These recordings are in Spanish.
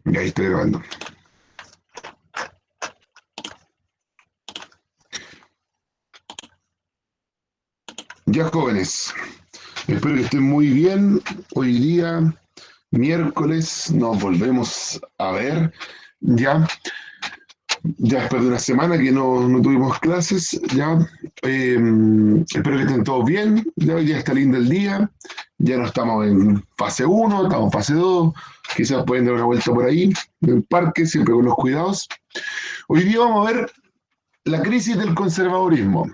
Y ahí estoy grabando. Ya jóvenes, espero que estén muy bien. Hoy día, miércoles, nos volvemos a ver. Ya, ya después de una semana que no tuvimos clases, ya. Espero que estén todos bien. Ya hoy día está lindo el día. Ya no estamos en fase uno, estamos en fase 2. Quizás pueden dar una vuelta por ahí, en el parque, siempre con los cuidados. Hoy día vamos a ver la crisis del conservadurismo.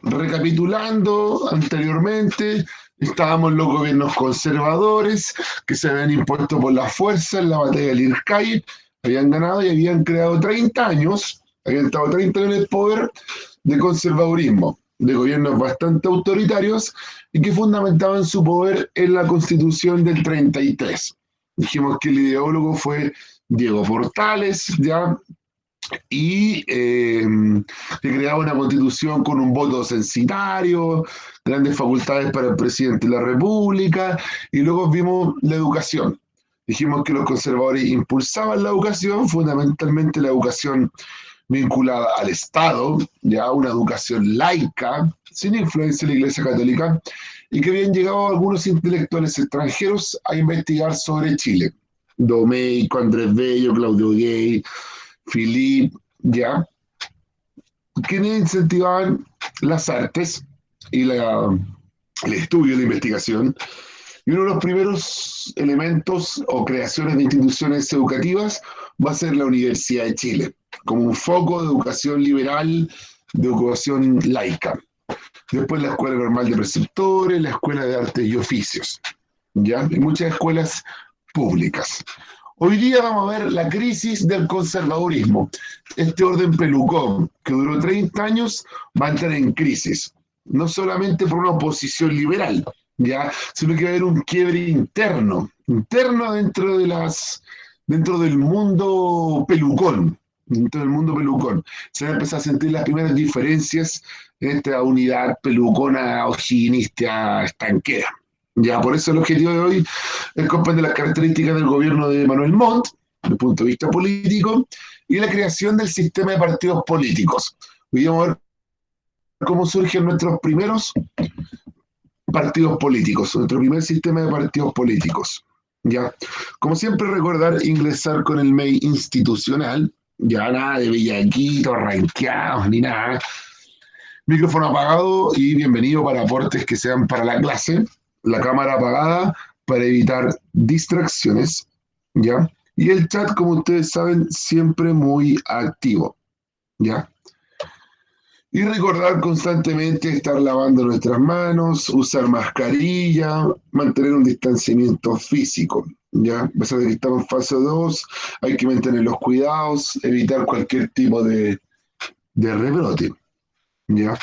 Recapitulando anteriormente, estábamos los gobiernos conservadores que se habían impuesto por la fuerza en la batalla del Ircay, habían ganado y habían creado 30 años, habían estado 30 años en el poder de conservadurismo, de gobiernos bastante autoritarios y que fundamentaban su poder en la Constitución del 33. Dijimos que el ideólogo fue Diego Portales, ya, y que creaba una constitución con un voto censitario, grandes facultades para el presidente de la República, y luego vimos la educación. Dijimos que los conservadores impulsaban la educación, fundamentalmente la educación vinculada al Estado, ya una educación laica, sin influencia de la Iglesia Católica, y que habían llegado algunos intelectuales extranjeros a investigar sobre Chile. Domeico, Andrés Bello, Claudio Gay, Philippe, ya, quienes incentivaban las artes y el estudio y la investigación. Y uno de los primeros elementos o creaciones de instituciones educativas va a ser la Universidad de Chile, como un foco de educación liberal, de educación laica. Después la Escuela Normal de Preceptores, la Escuela de Artes y Oficios, ¿ya? Y muchas escuelas públicas. Hoy día vamos a ver la crisis del conservadurismo. Este orden pelucón, que duró 30 años, va a entrar en crisis. No solamente por una oposición liberal, ¿ya? Sino que va a haber un quiebre interno dentro del mundo pelucón. Dentro del mundo pelucón. Se van a empezar a sentir las primeras diferencias en esta unidad pelucona, ojiinista, estanquera. Ya, por eso el objetivo de hoy es comprender las características del gobierno de Manuel Montt, desde el punto de vista político, y la creación del sistema de partidos políticos. Hoy vamos a ver cómo surgen nuestros primeros partidos políticos, nuestro primer sistema de partidos políticos. Ya, como siempre, recordar ingresar con el mail institucional, ya nada de bellaquitos, ranqueados, ni nada. Micrófono apagado y bienvenido para aportes que sean para la clase. La cámara apagada para evitar distracciones, ¿ya? Y el chat, como ustedes saben, siempre muy activo, ¿ya? Y recordar constantemente estar lavando nuestras manos, usar mascarilla, mantener un distanciamiento físico, ¿ya? A pesar de que estamos en fase 2, hay que mantener los cuidados, evitar cualquier tipo de rebrote, ¿ya?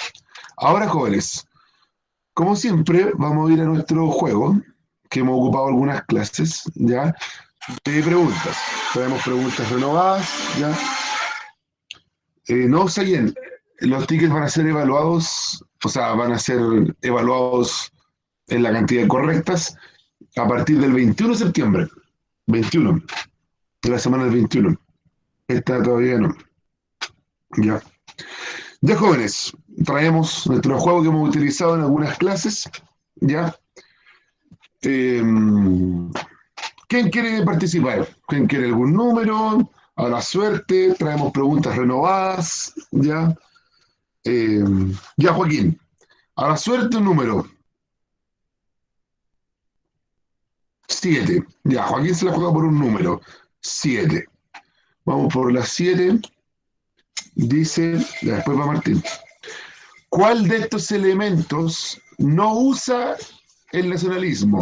Ahora, jóvenes, como siempre, vamos a ir a nuestro juego, que hemos ocupado algunas clases, ¿ya? De preguntas. Traemos preguntas renovadas, ¿ya? No se llenen. Los tickets van a ser evaluados, o sea, van a ser evaluados en la cantidad correctas a partir del 21 de septiembre. 21, de la semana del 21. Esta todavía no. Ya. Ya, jóvenes, traemos nuestro juego que hemos utilizado en algunas clases, ¿ya? Eh, ¿Quién quiere participar? ¿Quién quiere algún número? A la suerte, traemos preguntas renovadas, ¿ya? Eh, ya, Joaquín, a la suerte un número. 7. Ya, Joaquín se la juega por un número. 7. Vamos por las 7. Dice, ya, después va Martín. ¿Cuál de estos elementos no usa el nacionalismo?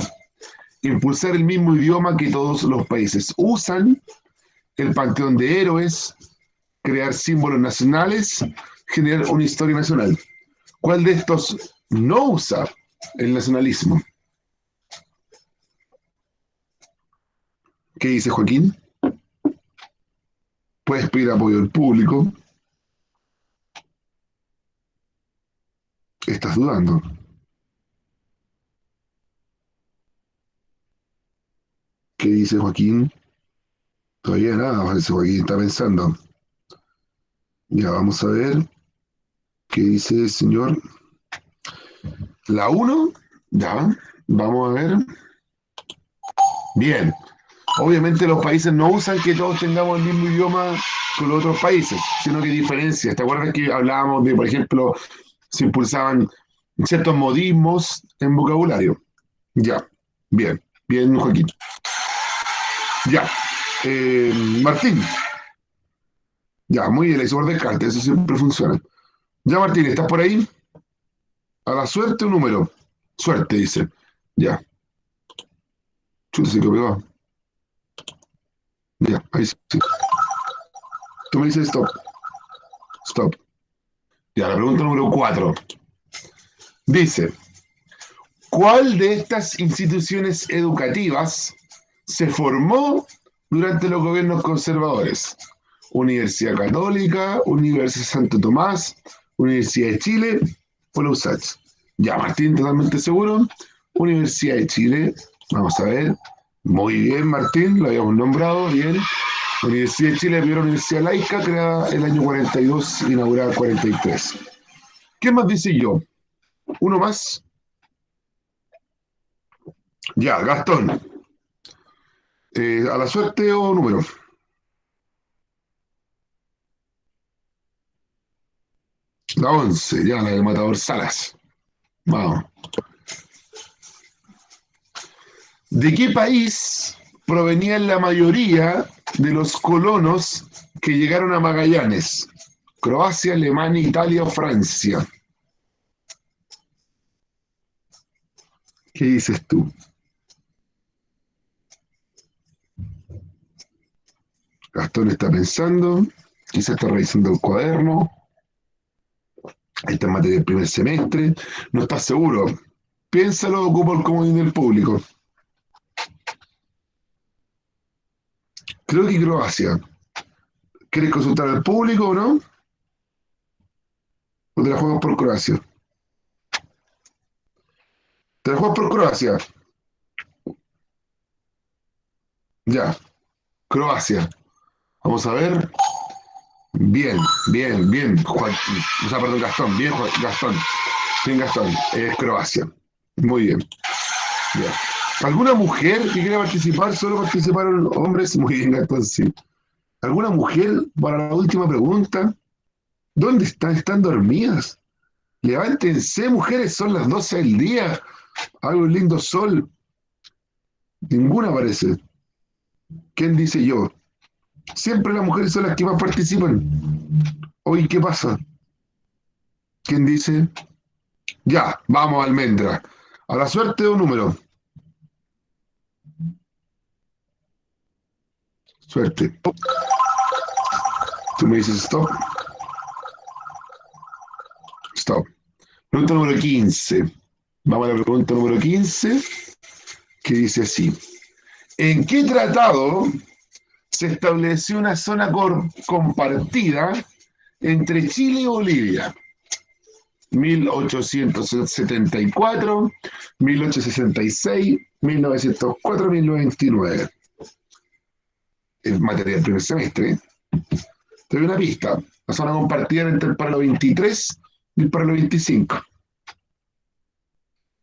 Impulsar el mismo idioma que todos los países usan, el panteón de héroes, crear símbolos nacionales, generar una historia nacional. ¿Cuál de estos no usa el nacionalismo? ¿Qué dice Joaquín? Puedes pedir apoyo del público. Estás dudando. ¿Qué dice Joaquín? Todavía nada, parece Joaquín está pensando. Ya, vamos a ver qué dice el señor. La uno, ya, vamos a ver. Bien, obviamente los países no usan que todos tengamos el mismo idioma con los otros países, sino que diferencias. ¿Te acuerdas que hablábamos de, por ejemplo, se impulsaban ciertos modismos en vocabulario? Ya, bien, bien, Joaquín. Ya, Martín, ya, muy bien, la hizo por descarte, eso siempre funciona. Ya, Martín, ¿estás por ahí? A la suerte un número. Suerte, dice. Ya, chuta, se quedó pegado. Ya, ahí sí. Tú me dices stop, stop. Ya, la pregunta número 4. Dice, ¿cuál de estas instituciones educativas se formó durante los gobiernos conservadores? Universidad Católica, Universidad Santo Tomás, Universidad de Chile o la USACH. Ya, Martín, totalmente seguro. Universidad de Chile, vamos a ver. Muy bien, Martín, lo habíamos nombrado, bien. Universidad de Chile, la primera universidad laica, creada el año 42, inaugurada en 43. ¿Qué más dice yo? Uno más. Ya, Gastón. ¿A la suerte o número? La 11, ya, la del Matador Salas. Vamos. ¿De qué país provenían la mayoría de los colonos que llegaron a Magallanes? Croacia, Alemania, Italia o Francia. ¿Qué dices tú? Gastón está pensando, quizás está revisando el cuaderno, ahí está en materia del primer semestre, no está seguro. Piénsalo, ocupa el comodín del público. Creo que Croacia. ¿Quieres consultar al público o no? ¿O te la juegas por Croacia? ¿Te la juegas por Croacia? Ya, Croacia. Vamos a ver. Bien, bien, bien, Juan, o sea, perdón, Gastón, bien, Gastón, bien, Gastón, es Croacia. Muy bien, bien. ¿Alguna mujer que quiera participar? Solo participaron hombres. Muy bien, Gastón, sí. ¿Alguna mujer para la última pregunta? ¿Dónde están? ¿Están dormidas? Levántense, mujeres, son las 12 del día. Hay un lindo sol. Ninguna aparece. ¿Quién dice yo? Siempre las mujeres son las que más participan. Hoy, ¿qué pasa? ¿Quién dice? Ya, vamos, Almendra. A la suerte o número. Suerte. Tú me dices stop. Stop. Pregunta número 15. Vamos a la pregunta número 15, que dice así. ¿En qué tratado se estableció una zona compartida entre Chile y Bolivia? 1874, 1866, 1904, 1929. Es materia del primer semestre. Te doy una pista. La zona compartida entre el paralelo 23 y el paralelo 25.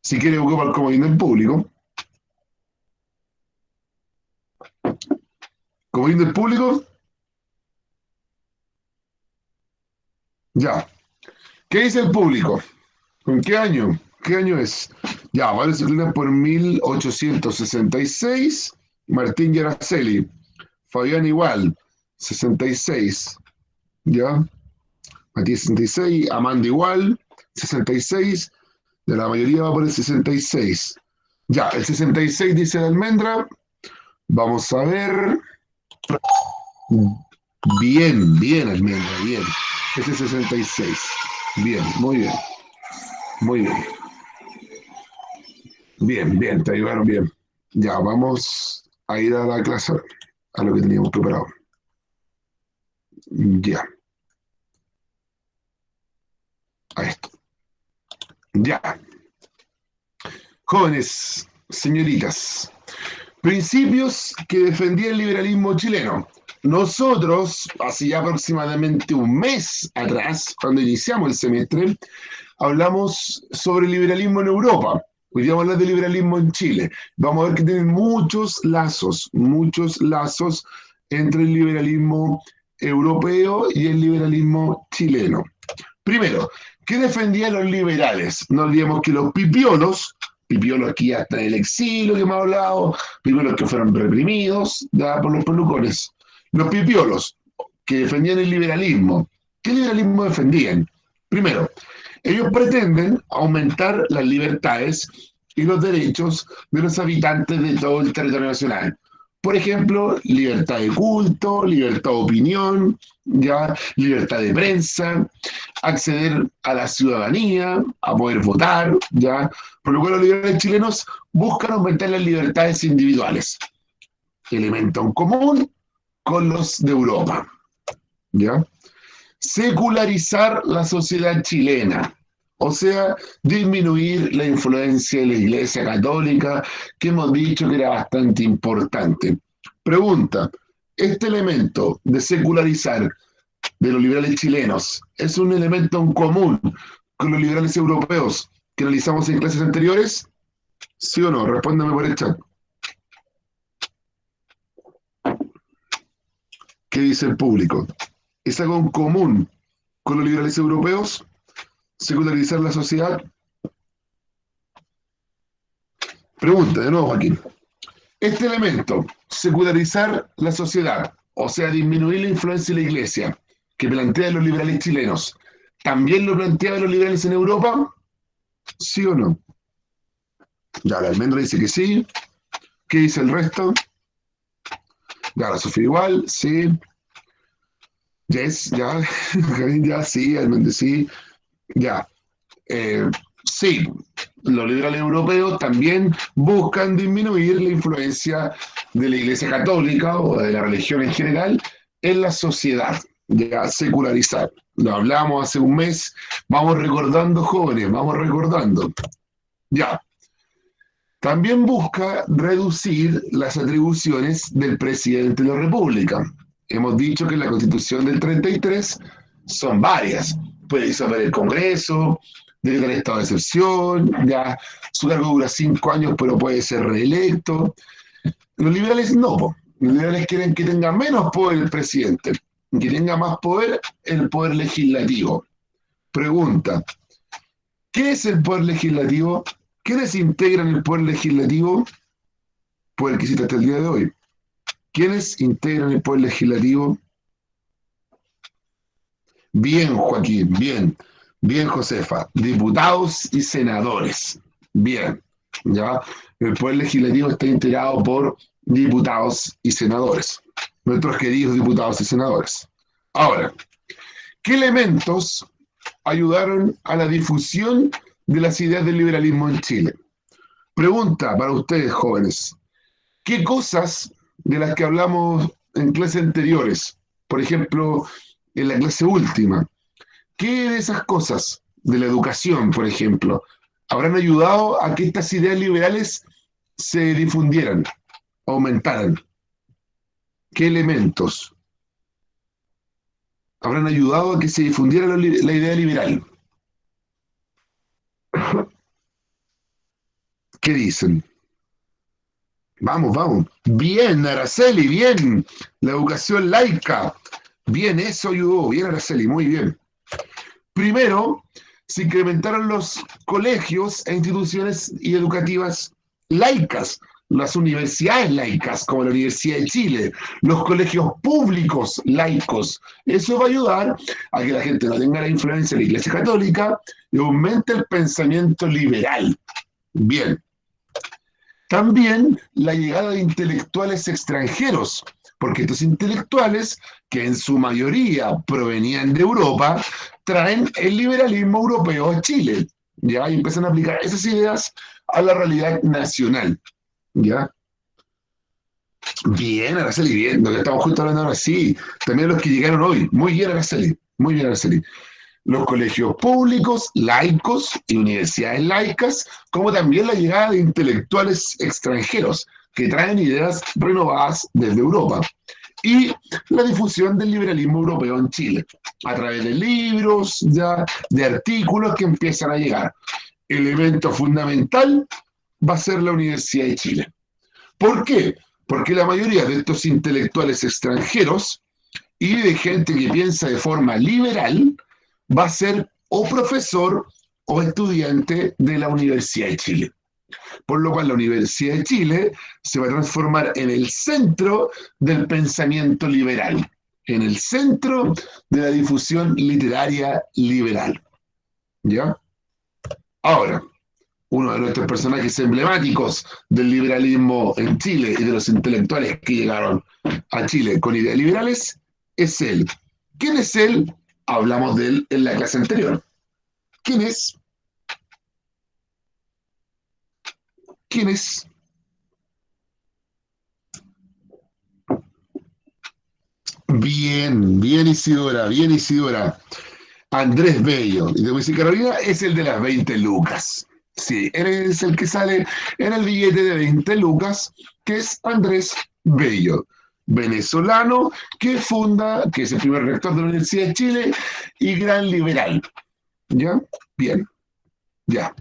Si quiere ocupar el comodín del público. Comodín del público, ya. ¿Qué dice el público? ¿Con qué año? ¿Qué año es? Ya, Vale se inclina por 1866. Martín Yaraceli. Fabián igual, 66. ¿Ya? Matías 66. Amanda igual, 66. De la mayoría va por el 66. Ya, el 66 dice la almendra. Vamos a ver. Bien, bien, almendra, bien. Ese 66. Bien, muy bien, muy bien. Bien, bien, te ayudaron bien. Ya, vamos a ir a la clase, a lo que teníamos preparado. Ya, a esto. Ya. Jóvenes, señoritas, Principios que defendía el liberalismo chileno. Nosotros, hace ya aproximadamente un mes atrás, cuando iniciamos el semestre, hablamos sobre el liberalismo en Europa. Hoy día vamos a hablar de liberalismo en Chile. Vamos a ver que tienen muchos lazos entre el liberalismo europeo y el liberalismo chileno. Primero, ¿qué defendían los liberales? No olvidemos que los pipiolos aquí hasta el exilio que hemos hablado, pipiolos que fueron reprimidos ya, por los pelucones. Los pipiolos que defendían el liberalismo. ¿Qué liberalismo defendían? Primero, ellos pretenden aumentar las libertades y los derechos de los habitantes de todo el territorio nacional. Por ejemplo, libertad de culto, libertad de opinión, ya, libertad de prensa, acceder a la ciudadanía, a poder votar, ya. Por lo cual los liberales chilenos buscan aumentar las libertades individuales. Elemento en común con los de Europa, ¿ya? Secularizar la sociedad chilena, o sea, disminuir la influencia de la Iglesia Católica, que hemos dicho que era bastante importante. Pregunta, ¿este elemento de secularizar de los liberales chilenos es un elemento en común con los liberales europeos que analizamos en clases anteriores? ¿Sí o no? Respóndame por el chat. ¿Qué dice el público? ¿Es algo en común con los liberales europeos? ¿Secularizar la sociedad? Pregunta de nuevo, Joaquín. Este elemento, secularizar la sociedad, o sea, disminuir la influencia de la Iglesia, que plantean los liberales chilenos, ¿también lo planteaban los liberales en Europa? ¿Sí o no? Ya, la almendra dice que sí. ¿Qué dice el resto? Ya, la Sofía igual, sí. Yes, ya. Ya, sí, almendra sí. Ya. Sí, los liberales europeos también buscan disminuir la influencia de la Iglesia Católica o de la religión en general en la sociedad, ya secularizar. Lo hablamos hace un mes, vamos recordando, jóvenes, vamos recordando. Ya. También busca reducir las atribuciones del presidente de la República. Hemos dicho que en la Constitución del 33 son varias. Puede disolver el Congreso, decretar estado de excepción, ya su cargo dura 5 años, pero puede ser reelecto. Los liberales no, po. Los liberales quieren que tenga menos poder el presidente, que tenga más poder el poder legislativo. Pregunta, ¿qué es el poder legislativo? ¿Quiénes integran el poder legislativo? Poder que existe hasta el día de hoy. ¿Quiénes integran el poder legislativo? Bien, Joaquín, bien. Bien, Josefa. Diputados y senadores. Bien. ¿Ya? El poder legislativo está integrado por diputados y senadores. Nuestros queridos diputados y senadores. Ahora, ¿qué elementos ayudaron a la difusión de las ideas del liberalismo en Chile? Pregunta para ustedes, jóvenes. ¿Qué cosas de las que hablamos en clases anteriores, por ejemplo, en la clase última, qué de esas cosas, de la educación, por ejemplo, habrán ayudado a que estas ideas liberales se difundieran, aumentaran? ¿Qué elementos habrán ayudado a que se difundiera la idea liberal? ¿Qué dicen? Vamos, vamos. Bien, Araceli, bien. La educación laica. Bien, eso ayudó. Bien, Araceli, muy bien. Primero, se incrementaron los colegios e instituciones educativas laicas, las universidades laicas, como la Universidad de Chile, los colegios públicos laicos. Eso va a ayudar a que la gente no tenga la influencia de la Iglesia Católica y aumente el pensamiento liberal. Bien. También la llegada de intelectuales extranjeros, porque estos intelectuales, que en su mayoría provenían de Europa, traen el liberalismo europeo a Chile, ¿ya? Y empiezan a aplicar esas ideas a la realidad nacional, ¿ya? Bien, Araceli, bien, lo que estamos justo hablando ahora, sí. También los que llegaron hoy, muy bien, Araceli, muy bien, Araceli. Los colegios públicos, laicos y universidades laicas, como también la llegada de intelectuales extranjeros. que traen ideas renovadas desde Europa. Y la difusión del liberalismo europeo en Chile, a través de libros, ya, de artículos que empiezan a llegar. El evento fundamental va a ser la Universidad de Chile. ¿Por qué? Porque la mayoría de estos intelectuales extranjeros y de gente que piensa de forma liberal va a ser o profesor o estudiante de la Universidad de Chile. Por lo cual la Universidad de Chile se va a transformar en el centro del pensamiento liberal, en el centro de la difusión literaria liberal. ¿Ya? Ahora, uno de nuestros personajes emblemáticos del liberalismo en Chile y de los intelectuales que llegaron a Chile con ideas liberales es él. ¿Quién es él? Hablamos de él en la clase anterior. ¿Quién es? ¿Quién es? Bien, bien Isidora, bien Isidora. Andrés Bello. Y te voy a decir, Carolina, es el de las 20 lucas. Sí, él es el que sale en el billete de 20 lucas, que es Andrés Bello, venezolano, que funda, que es el primer rector de la Universidad de Chile y gran liberal. ¿Ya? Bien, ya.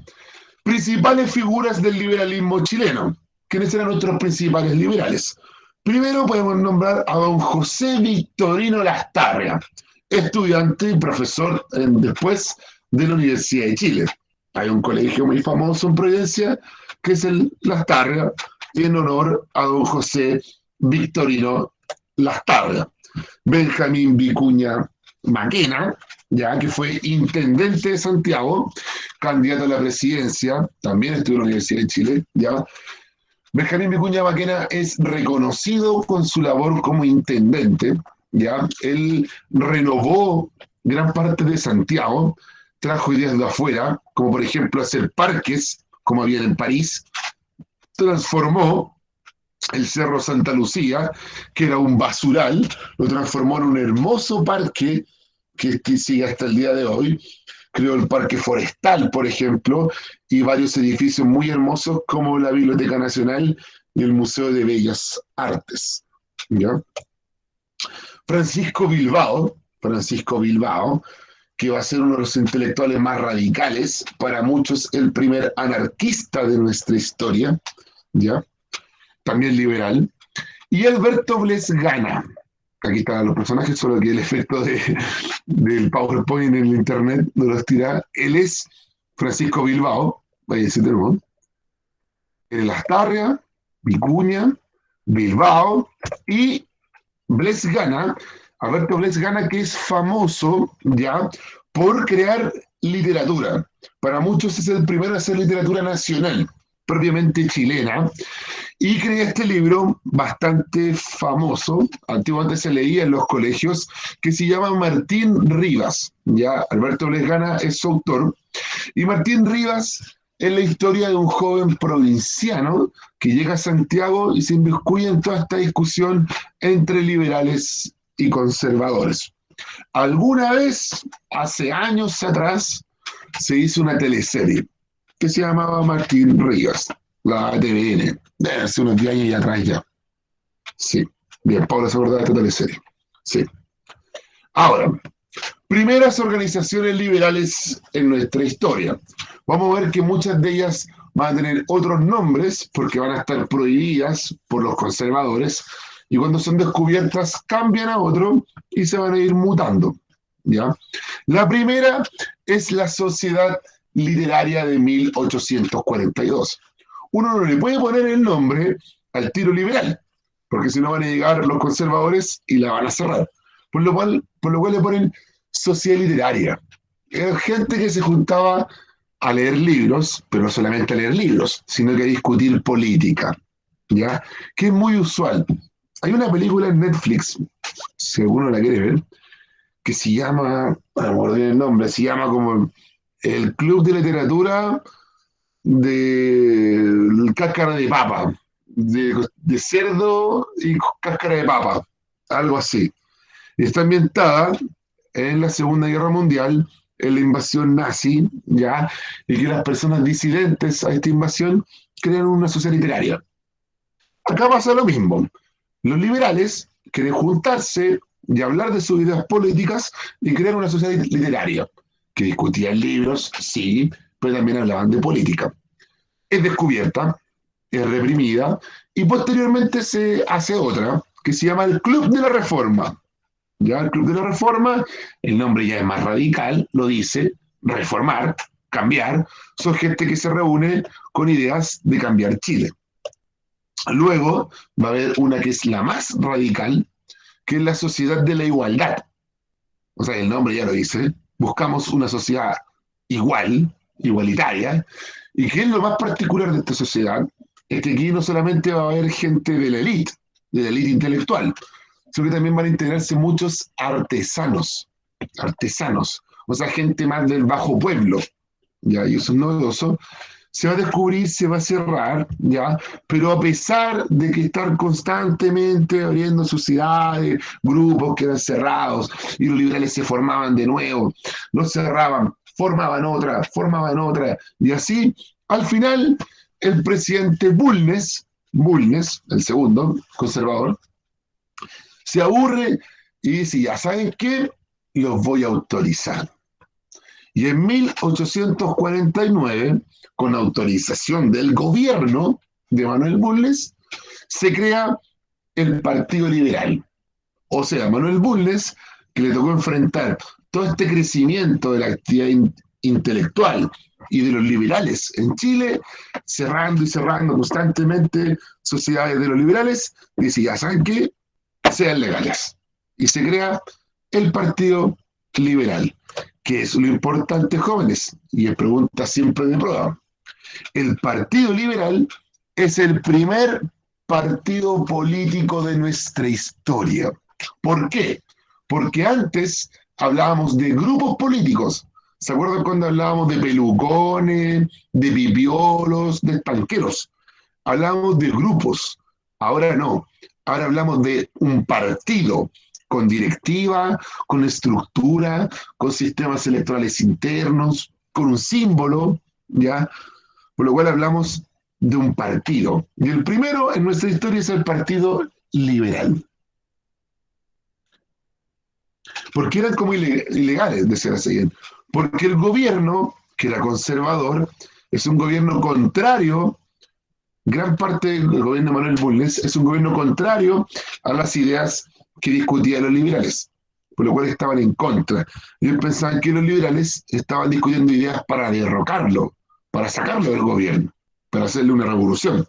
Principales figuras del liberalismo chileno. ¿Quiénes eran nuestros principales liberales? Primero podemos nombrar a don José Victorino Lastarria, estudiante y profesor después de la Universidad de Chile. Hay un colegio muy famoso en Providencia que es el Lastarria, en honor a don José Victorino Lastarria. Benjamín Vicuña Maquena, ya que fue intendente de Santiago, candidato a la presidencia, también estuvo en la Universidad de Chile, ya. Benjamín Vicuña Maquena es reconocido con su labor como intendente, ya. Él renovó gran parte de Santiago, trajo ideas de afuera, como por ejemplo hacer parques, como había en París, transformó el Cerro Santa Lucía, que era un basural, lo transformó en un hermoso parque que sigue hasta el día de hoy. Creó el Parque Forestal, por ejemplo, y varios edificios muy hermosos como la Biblioteca Nacional y el Museo de Bellas Artes. ¿Ya? Francisco Bilbao, que va a ser uno de los intelectuales más radicales, para muchos el primer anarquista de nuestra historia, ¿ya? También liberal. Y Alberto Blesgana. Aquí están los personajes, solo que el efecto del PowerPoint en el internet no los tira. Él es Francisco Bilbao, vaya ese termo, en Lastarria, Vicuña, Bilbao y Blesgana, Alberto Blesgana, que es famoso ya por crear literatura. Para muchos es el primero a hacer literatura nacional, propiamente chilena, y crea este libro bastante famoso, antiguamente se leía en los colegios, que se llama Martín Rivas. Ya Alberto Blesgana es su autor, y Martín Rivas es la historia de un joven provinciano que llega a Santiago y se inmiscuye en toda esta discusión entre liberales y conservadores. Alguna vez, hace años atrás, se hizo una teleserie que se llamaba Martín Rivas, la TVN, hace unos 10 años atrás ya. Sí, bien, Paula se acordaba de esta teleserie. Sí. Ahora, primeras organizaciones liberales en nuestra historia. Vamos a ver que muchas de ellas van a tener otros nombres porque van a estar prohibidas por los conservadores y cuando son descubiertas cambian a otro y se van a ir mutando. ¿Ya? La primera es la Sociedad Literaria de 1842. Uno no le puede poner el nombre al tiro liberal, porque si no van a llegar los conservadores y la van a cerrar. Por lo cual le ponen sociedad literaria. Era gente que se juntaba a leer libros, pero no solamente a leer libros, sino que a discutir política, ¿ya? Que es muy usual. Hay una película en Netflix, si alguno la quiere ver, que se llama, no me acuerdo bien el nombre, se llama como el Club de Literatura de cáscara de papa, de cerdo y cáscara de papa, algo así. Está ambientada en la Segunda Guerra Mundial, en la invasión nazi, ¿ya? Y que las personas disidentes a esta invasión crean una sociedad literaria. Acá pasa lo mismo. Los liberales quieren juntarse y hablar de sus ideas políticas y crear una sociedad literaria, que discutían libros, sí, pero también hablaban de política. Es descubierta, es reprimida, y posteriormente se hace otra, que se llama el Club de la Reforma. Ya el Club de la Reforma, el nombre ya es más radical, lo dice, reformar, cambiar, son gente que se reúne con ideas de cambiar Chile. Luego va a haber una que es la más radical, que es la sociedad de la igualdad. O sea, el nombre ya lo dice, buscamos una sociedad igual, igualitaria, y que es lo más particular de esta sociedad, es que aquí no solamente va a haber gente de la élite intelectual, sino que también van a integrarse muchos artesanos, o sea, gente más del bajo pueblo, ya, y eso es novedoso, se va a descubrir, se va a cerrar, ¿ya? Pero a pesar de que están constantemente abriendo sociedades, grupos que eran cerrados, y los liberales se formaban de nuevo, los cerraban, formaban otra, y así, al final, el presidente Bulnes, el segundo conservador, se aburre y dice, ya saben qué, los voy a autorizar. Y en 1849, con autorización del gobierno de Manuel Bulnes, se crea el Partido Liberal. O sea, Manuel Bulnes, que le tocó enfrentar todo este crecimiento de la actividad intelectual y de los liberales en Chile, cerrando y cerrando constantemente sociedades de los liberales, dice, ya saben qué, sean legales. Y se crea el Partido Liberal. ¿Qué es lo importante, jóvenes? Y es pregunta siempre de prueba. El Partido Liberal es el primer partido político de nuestra historia. ¿Por qué? Porque antes hablábamos de grupos políticos. ¿Se acuerdan cuando hablábamos de pelucones, de pipiolos, de panqueros? Hablábamos de grupos. Ahora no. Ahora hablamos de un partido con directiva, con estructura, con sistemas electorales internos, con un símbolo, ¿ya? Por lo cual hablamos de un partido. Y el primero en nuestra historia es el Partido Liberal. Porque eran como ilegales de ser así. Porque el gobierno, que era conservador, es un gobierno contrario, gran parte del gobierno de Manuel Bulnes es un gobierno contrario a las ideas que discutían los liberales, por lo cual estaban en contra. Ellos pensaban que los liberales estaban discutiendo ideas para derrocarlo, para sacarlo del gobierno, para hacerle una revolución.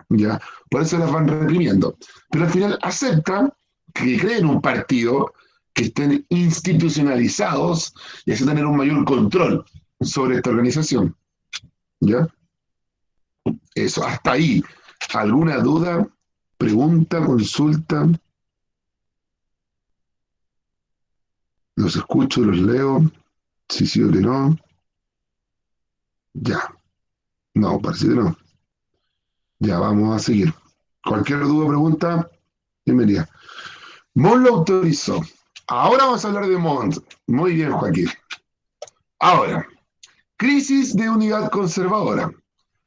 ¿Ya? Por eso las van reprimiendo. Pero al final acepta que creen un partido, que estén institucionalizados y así tener un mayor control sobre esta organización. ¿Ya? Eso, hasta ahí. ¿Alguna duda, pregunta, consulta? Los escucho, los leo. Si sí o que no. Ya. No, parece que no. Ya, vamos a seguir. Cualquier duda o pregunta, bienvenida. Montt lo autorizó. Ahora vamos a hablar de Montt. Muy bien, Joaquín. Ahora, crisis de unidad conservadora.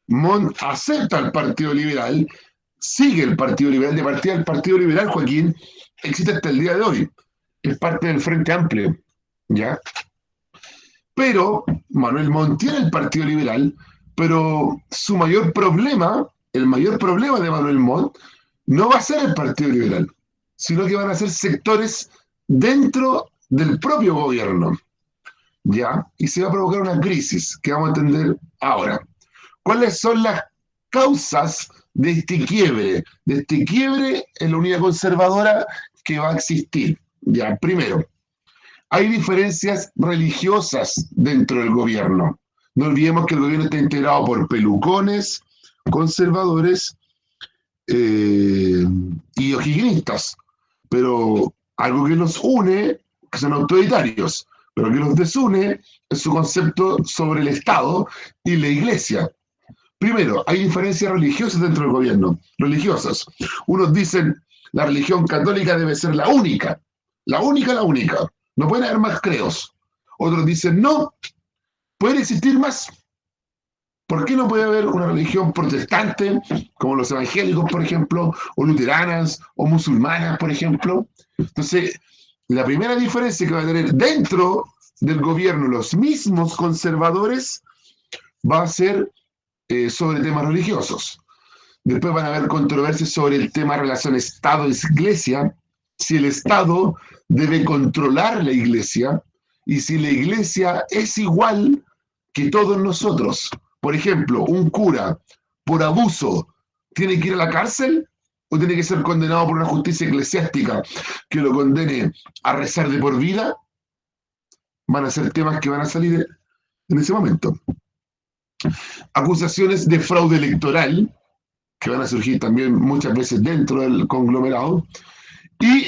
Montt acepta el Partido Liberal, sigue el Partido Liberal. De partida, el Partido Liberal, Joaquín, existe hasta el día de hoy. Es parte del Frente Amplio, ¿ya? Pero Manuel Montt tiene el Partido Liberal, pero su mayor problema, el mayor problema de Manuel Montt, no va a ser el Partido Liberal, sino que van a ser sectores dentro del propio gobierno, ¿ya? Y se va a provocar una crisis que vamos a entender ahora. ¿Cuáles son las causas de este quiebre? De este quiebre en la unidad conservadora que va a existir. Ya, primero, hay diferencias religiosas dentro del gobierno. No olvidemos que el gobierno está integrado por pelucones, conservadores y o'higginistas. Pero algo que los une, que son autoritarios, pero que los desune es su concepto sobre el Estado y la Iglesia. Primero, hay diferencias religiosas dentro del gobierno, religiosas. Unos dicen la religión católica debe ser la única, la única, la única. No pueden haber más credos. Otros dicen no, pueden existir más. ¿Por qué no puede haber una religión protestante, como los evangélicos, por ejemplo, o luteranas, o musulmanas, por ejemplo? Entonces, la primera diferencia que va a tener dentro del gobierno los mismos conservadores va a ser sobre temas religiosos. Después van a haber controversias sobre el tema de relación Estado-Iglesia, si el Estado debe controlar la Iglesia y si la Iglesia es igual que todos nosotros. Por ejemplo, un cura por abuso tiene que ir a la cárcel o tiene que ser condenado por una justicia eclesiástica que lo condene a rezar de por vida. Van a ser temas que van a salir en ese momento. Acusaciones de fraude electoral, que van a surgir también muchas veces dentro del conglomerado, y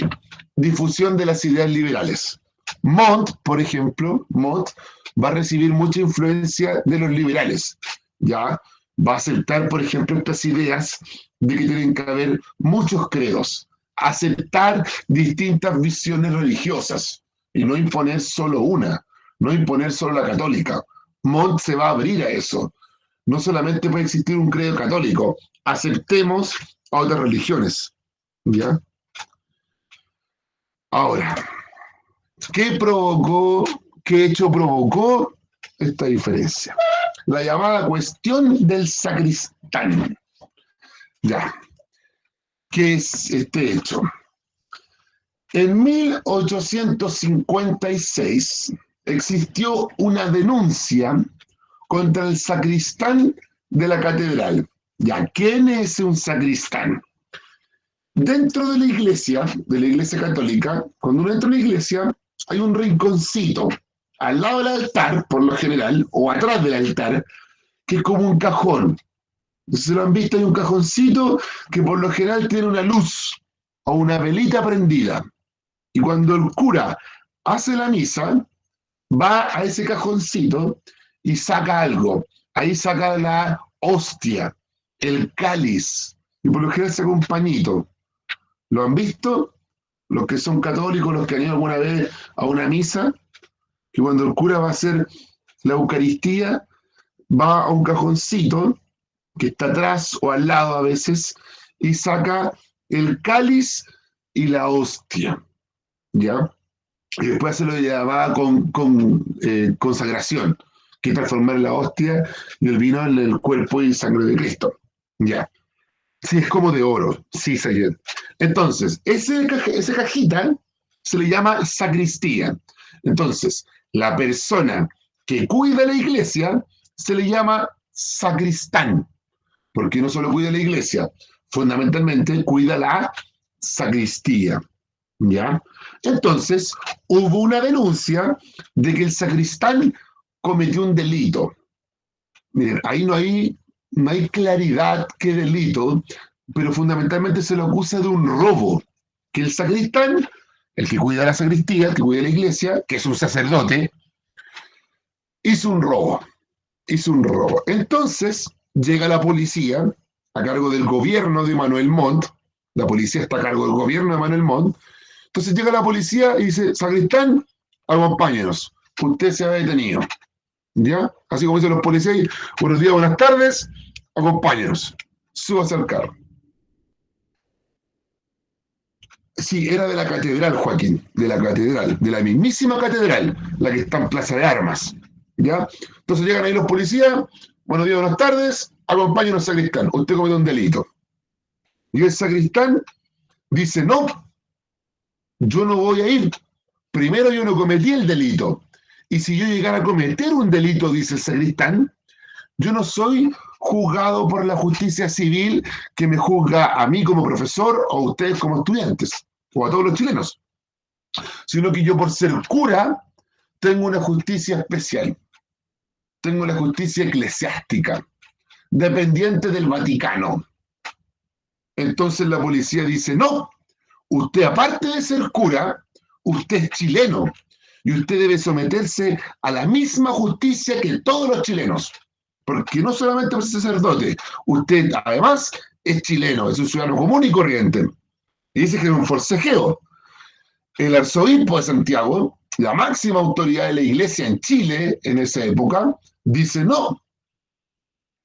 difusión de las ideas liberales. Montt, por ejemplo, Montt va a recibir mucha influencia de los liberales, ¿ya? Va a aceptar, por ejemplo, estas ideas de que tienen que haber muchos credos, aceptar distintas visiones religiosas y no imponer solo una, no imponer solo la católica. Montt se va a abrir a eso. No solamente puede existir un credo católico, aceptemos a otras religiones, ¿ya? Ahora, qué hecho provocó esta diferencia? La llamada cuestión del sacristán. Ya, ¿qué es este hecho? En 1856 existió una denuncia contra el sacristán de la catedral. Ya, ¿quién es un sacristán? Dentro de la iglesia católica, cuando uno entra a una iglesia, hay un rinconcito al lado del altar, por lo general, o atrás del altar, que es como un cajón. Si lo han visto, hay un cajoncito que por lo general tiene una luz o una velita prendida. Y cuando el cura hace la misa, va a ese cajoncito y saca algo. Ahí saca la hostia, el cáliz, y por lo general saca un pañito. ¿Lo han visto? Los que son católicos, los que han ido alguna vez a una misa, que cuando el cura va a hacer la Eucaristía, va a un cajoncito que está atrás o al lado a veces y saca el cáliz y la hostia, ¿ya? Y después hace lo que llamaba con consagración, que es transformar la hostia y el vino en el cuerpo y sangre de Cristo, ¿ya? Sí, es como de oro, sí, Sayed. Entonces, esa cajita se le llama sacristía. Entonces, la persona que cuida la iglesia se le llama sacristán, porque no solo cuida la iglesia, fundamentalmente cuida la sacristía, ¿ya? Entonces, hubo una denuncia de que el sacristán cometió un delito. Miren, ahí no hay claridad qué delito, pero fundamentalmente se lo acusa de un robo, que el sacristán, el que cuida la sacristía, el que cuida la iglesia, que es un sacerdote, hizo un robo, hizo un robo. Entonces llega la policía a cargo del gobierno de Manuel Montt, la policía está a cargo del gobierno de Manuel Montt, entonces llega la policía y dice, sacristán, acompáñenos, usted se ha detenido. ¿Ya? Así como dicen los policías, buenos días, buenas tardes, acompáñenos, súbase al carro. Sí, era de la catedral, Joaquín, de la catedral, de la mismísima catedral, la que está en Plaza de Armas, ¿ya? Entonces llegan ahí los policías, buenos días, buenas tardes, acompáñenos, sacristán, usted cometió un delito. Y el sacristán dice, no, yo no voy a ir, primero yo no cometí el delito, y si yo llegara a cometer un delito, dice el sacristán, yo no soy juzgado por la justicia civil que me juzga a mí como profesor o a ustedes como estudiantes o a todos los chilenos, sino que yo por ser cura tengo una justicia especial, tengo la justicia eclesiástica, dependiente del Vaticano. Entonces la policía dice, no, usted aparte de ser cura, usted es chileno y usted debe someterse a la misma justicia que todos los chilenos. Porque no solamente es sacerdote, usted además es chileno, es un ciudadano común y corriente. Y dice que es un forcejeo. El arzobispo de Santiago, la máxima autoridad de la iglesia en Chile en esa época, dice no.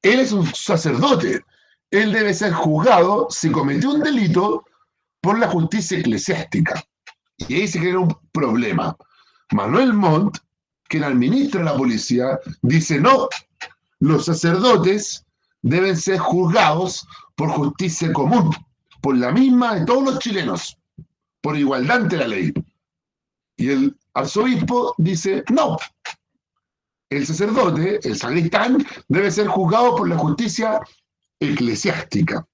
Él es un sacerdote. Él debe ser juzgado si cometió un delito por la justicia eclesiástica. Y ahí se crea un problema. Manuel Montt, que era el ministro de la policía, dice, no, los sacerdotes deben ser juzgados por justicia común, por la misma de todos los chilenos, por igualdad ante la ley. Y el arzobispo dice, no, el sacerdote, el sacristán, debe ser juzgado por la justicia eclesiástica.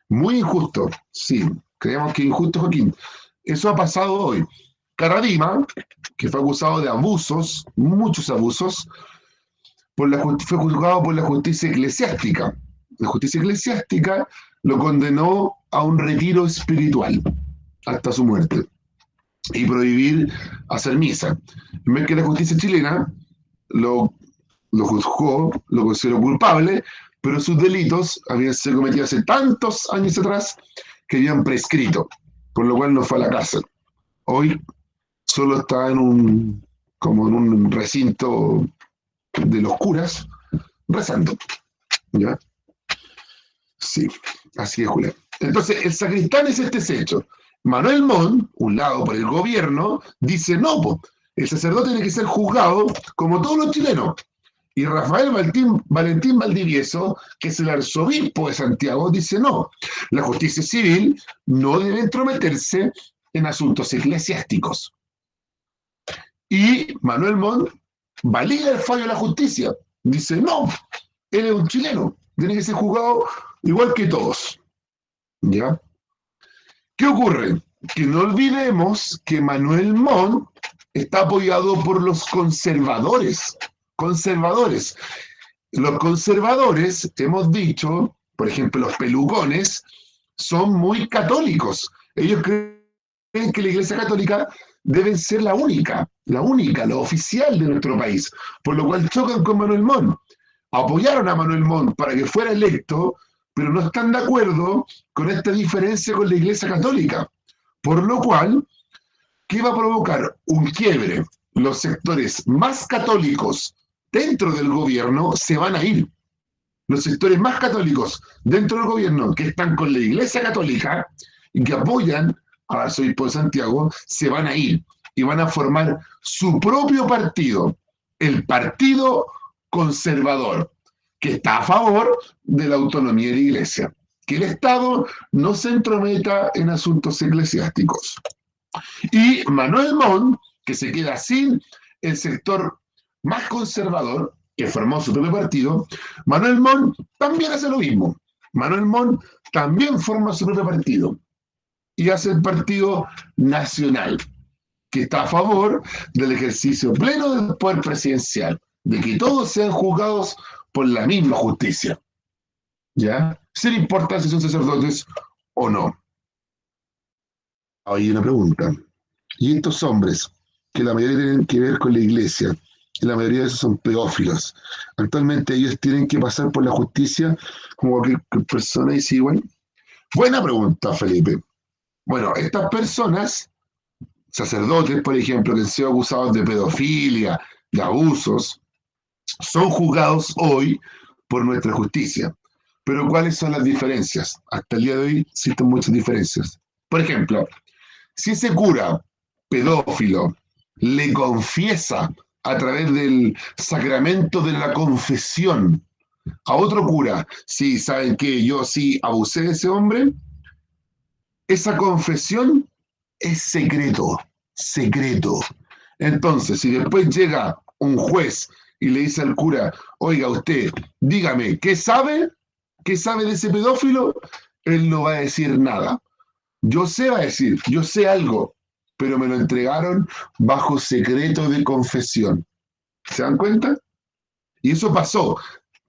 Muy injusto, sí, creemos que injusto, Joaquín. Eso ha pasado hoy. Caradima, que fue acusado de abusos, muchos abusos, fue juzgado por la justicia eclesiástica. La justicia eclesiástica lo condenó a un retiro espiritual hasta su muerte y prohibir hacer misa. En vez que la justicia chilena lo juzgó, lo consideró culpable, pero sus delitos habían sido cometidos hace tantos años atrás que habían prescrito, por lo cual no fue a la cárcel. Hoy solo está como en un recinto de los curas, rezando. ¿Ya? Sí, así es, Julián. Entonces, el sacristán es este hecho. Manuel Montt, un lado por el gobierno, dice, no, el sacerdote tiene que ser juzgado como todos los chilenos. Y Rafael Valentín Valdivieso, que es el arzobispo de Santiago, dice, no, la justicia civil no debe entrometerse en asuntos eclesiásticos. Y Manuel Montt valida el fallo de la justicia. Dice, no, él es un chileno, tiene que ser juzgado igual que todos. ¿Ya? ¿Qué ocurre? Que no olvidemos que Manuel Montt está apoyado por los conservadores. Conservadores. Los conservadores, hemos dicho, por ejemplo, los pelucones, son muy católicos. Ellos creen que la Iglesia Católica debe ser la única, la oficial de nuestro país, por lo cual chocan con Manuel Montt. Apoyaron a Manuel Montt para que fuera electo, pero no están de acuerdo con esta diferencia con la Iglesia Católica, por lo cual, ¿qué va a provocar? Un quiebre. Los sectores más católicos dentro del gobierno se van a ir. Los sectores más católicos dentro del gobierno que están con la Iglesia Católica y que apoyan al arzobispo de Santiago, se van a ir y van a formar su propio partido, el Partido Conservador, que está a favor de la autonomía de la Iglesia, que el Estado no se entrometa en asuntos eclesiásticos. Y Manuel Montt, que se queda sin el sector más conservador, que formó su propio partido, Manuel Montt también hace lo mismo. Manuel Montt también forma su propio partido y hace el Partido Nacional, que está a favor del ejercicio pleno del poder presidencial, de que todos sean juzgados por la misma justicia. ¿Ya? Sin importar si son sacerdotes o no. Hay una pregunta. Y estos hombres, que la mayoría tienen que ver con la iglesia, y la mayoría de esos son pedófilos, actualmente ellos tienen que pasar por la justicia como cualquier persona y sí, igual. Buena pregunta, Felipe. Bueno, estas personas, sacerdotes, por ejemplo, que han sido acusados de pedofilia, de abusos, son juzgados hoy por nuestra justicia. Pero ¿cuáles son las diferencias? Hasta el día de hoy existen muchas diferencias. Por ejemplo, si ese cura pedófilo le confiesa a través del sacramento de la confesión a otro cura, si saben que yo sí abusé de ese hombre, esa confesión es secreto, secreto. Entonces, si después llega un juez y le dice al cura, oiga usted, dígame, ¿qué sabe? ¿Qué sabe de ese pedófilo? Él no va a decir nada. Yo sé, va a decir, yo sé algo, pero me lo entregaron bajo secreto de confesión. ¿Se dan cuenta? Y eso pasó.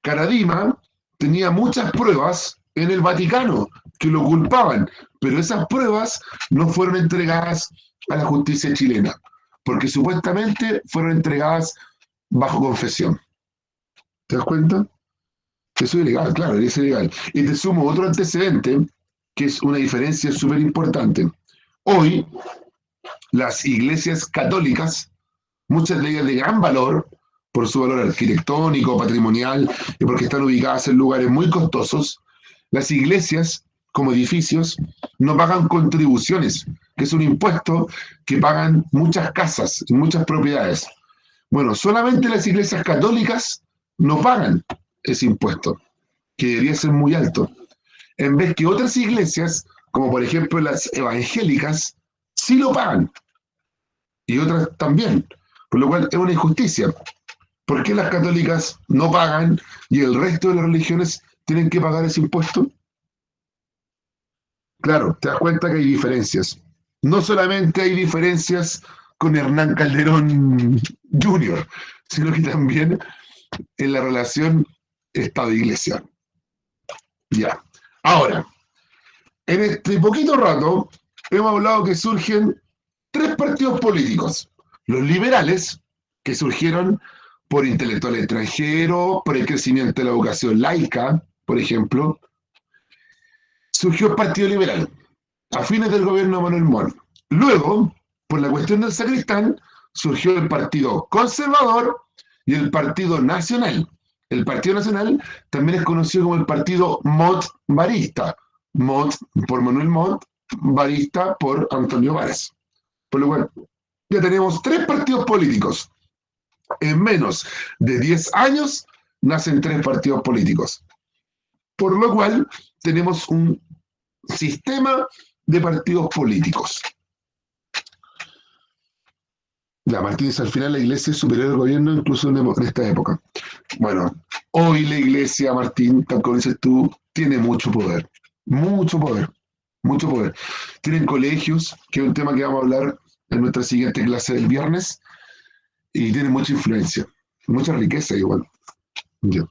Caradima tenía muchas pruebas en el Vaticano que lo culpaban, pero esas pruebas no fueron entregadas a la justicia chilena, porque supuestamente fueron entregadas bajo confesión. ¿Te das cuenta? Eso es ilegal, claro, es ilegal. Y te sumo otro antecedente, que es una diferencia súper importante. Hoy, las iglesias católicas, muchas de ellas de gran valor, por su valor arquitectónico, patrimonial y porque están ubicadas en lugares muy costosos, las iglesias, como edificios, no pagan contribuciones, que es un impuesto que pagan muchas casas y muchas propiedades. Bueno, solamente las iglesias católicas no pagan ese impuesto, que debería ser muy alto. En vez que otras iglesias, como por ejemplo las evangélicas, sí lo pagan, y otras también, por lo cual es una injusticia. ¿Por qué las católicas no pagan y el resto de las religiones tienen que pagar ese impuesto? Claro, te das cuenta que hay diferencias. No solamente hay diferencias con Hernán Calderón Jr., sino que también en la relación Estado-Iglesia. Ya. Ahora, en este poquito rato hemos hablado que surgen tres partidos políticos. Los liberales, que surgieron por intelectuales extranjeros, por el crecimiento de la educación laica, por ejemplo. Surgió el Partido Liberal, a fines del gobierno de Manuel Montt. Luego, por la cuestión del sacristán, surgió el Partido Conservador y el Partido Nacional. El Partido Nacional también es conocido como el Partido Montt-Varista. Montt por Manuel Montt, Varista por Antonio Varas. Por lo cual, ya tenemos tres partidos políticos. En menos de 10 años nacen tres partidos políticos. Por lo cual, tenemos un sistema de partidos políticos. La Martínez, al final la iglesia es superior al gobierno, incluso en esta época. Bueno, hoy la iglesia, Martín, tal como dices tú, tiene mucho poder. Mucho poder. Mucho poder. Tienen colegios, que es un tema que vamos a hablar en nuestra siguiente clase del viernes, y tienen mucha influencia, mucha riqueza igual. Ya.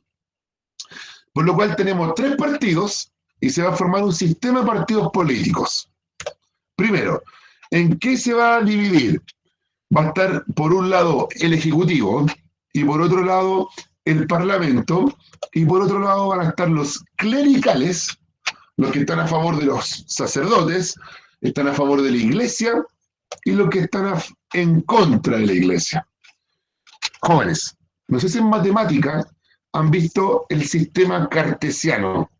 Por lo cual tenemos tres partidos y se va a formar un sistema de partidos políticos. Primero, ¿en qué se va a dividir? Va a estar por un lado el Ejecutivo y por otro lado el Parlamento y por otro lado van a estar los clericales, los que están a favor de los sacerdotes, están a favor de la Iglesia y los que están en contra de la Iglesia. Jóvenes, no sé si en matemática han visto el sistema cartesiano.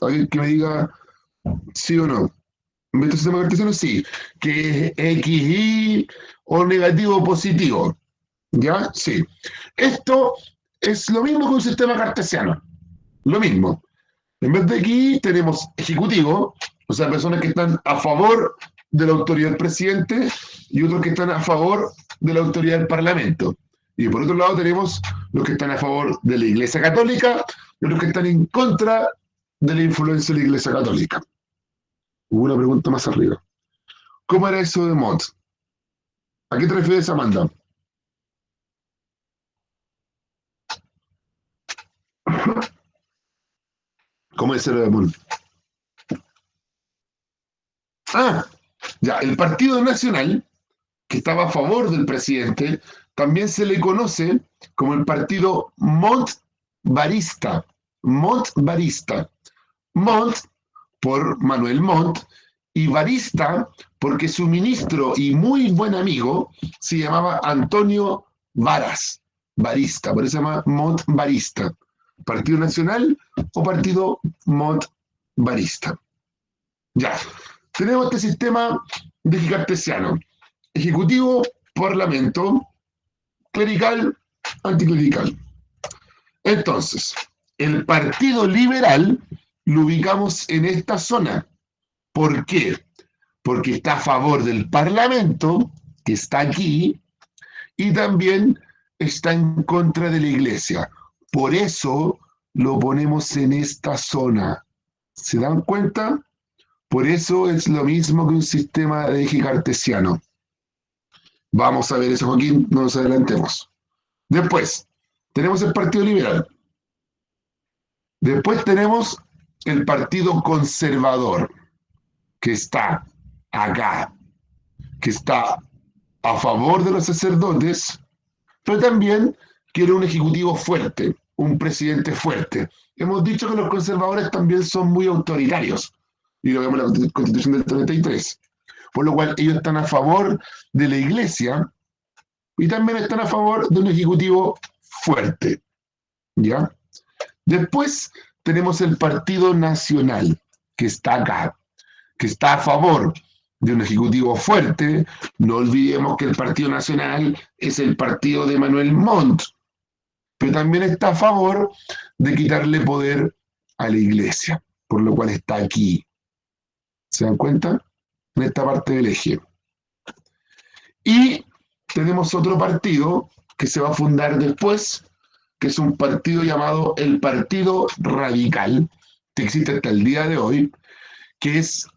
¿Alguien que me diga sí o no? ¿Han visto el sistema cartesiano? Sí. Que es x, y o negativo o positivo. ¿Ya? Sí. Esto es lo mismo que un sistema cartesiano. Lo mismo. En vez de aquí tenemos ejecutivo, o sea, personas que están a favor de la autoridad del presidente y otros que están a favor de la autoridad del parlamento. Y por otro lado tenemos los que están a favor de la Iglesia Católica y los que están en contra de la influencia de la Iglesia Católica. Hubo una pregunta más arriba. ¿Cómo era eso de Montt? ¿A qué te refieres, Amanda? ¿Cómo es eso de Montt? Ah, ya, el Partido Nacional, que estaba a favor del presidente, también se le conoce como el Partido Montt-Varista. Montt-Varista. Montt por Manuel Montt y Varista porque su ministro y muy buen amigo se llamaba Antonio Varas. Varista, por eso se llama Montt-Varista. ¿Partido Nacional o Partido Montt-Varista? Ya, tenemos este sistema de cartesiano. Ejecutivo, parlamento, clerical, anticlerical. Entonces, el Partido Liberal lo ubicamos en esta zona. ¿Por qué? Porque está a favor del parlamento, que está aquí, y también está en contra de la iglesia. Por eso lo ponemos en esta zona. ¿Se dan cuenta? Por eso es lo mismo que un sistema de eje cartesiano. Vamos a ver eso, Joaquín, no nos adelantemos. Después, tenemos el Partido Liberal. Después tenemos el Partido Conservador, que está acá, que está a favor de los sacerdotes, pero también quiere un ejecutivo fuerte, un presidente fuerte. Hemos dicho que los conservadores también son muy autoritarios, y lo vemos en la Constitución del 33. Por lo cual ellos están a favor de la iglesia, y también están a favor de un ejecutivo fuerte, ¿ya? Después tenemos el Partido Nacional, que está acá, que está a favor de un ejecutivo fuerte. No olvidemos que el Partido Nacional es el partido de Manuel Montt, pero también está a favor de quitarle poder a la iglesia, por lo cual está aquí. ¿Se dan cuenta? En esta parte del eje. Y tenemos otro partido que se va a fundar después, que es un partido llamado el Partido Radical, que existe hasta el día de hoy, que es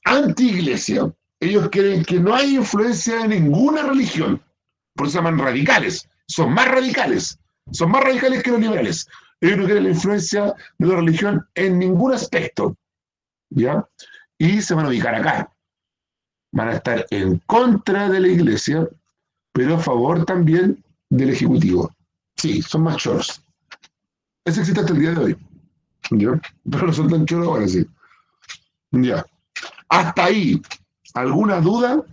anti-iglesia. Ellos creen que no hay influencia de ninguna religión, por eso se llaman radicales. Son más radicales que los liberales. Ellos no quieren la influencia de la religión en ningún aspecto, ¿ya? Y se van a ubicar acá. Van a estar en contra de la iglesia, pero a favor también del ejecutivo. Sí, son más choros. Eso existe hasta el día de hoy, ¿ya? Pero no son tan choros ahora, sí. Ya. Hasta ahí, ¿alguna duda?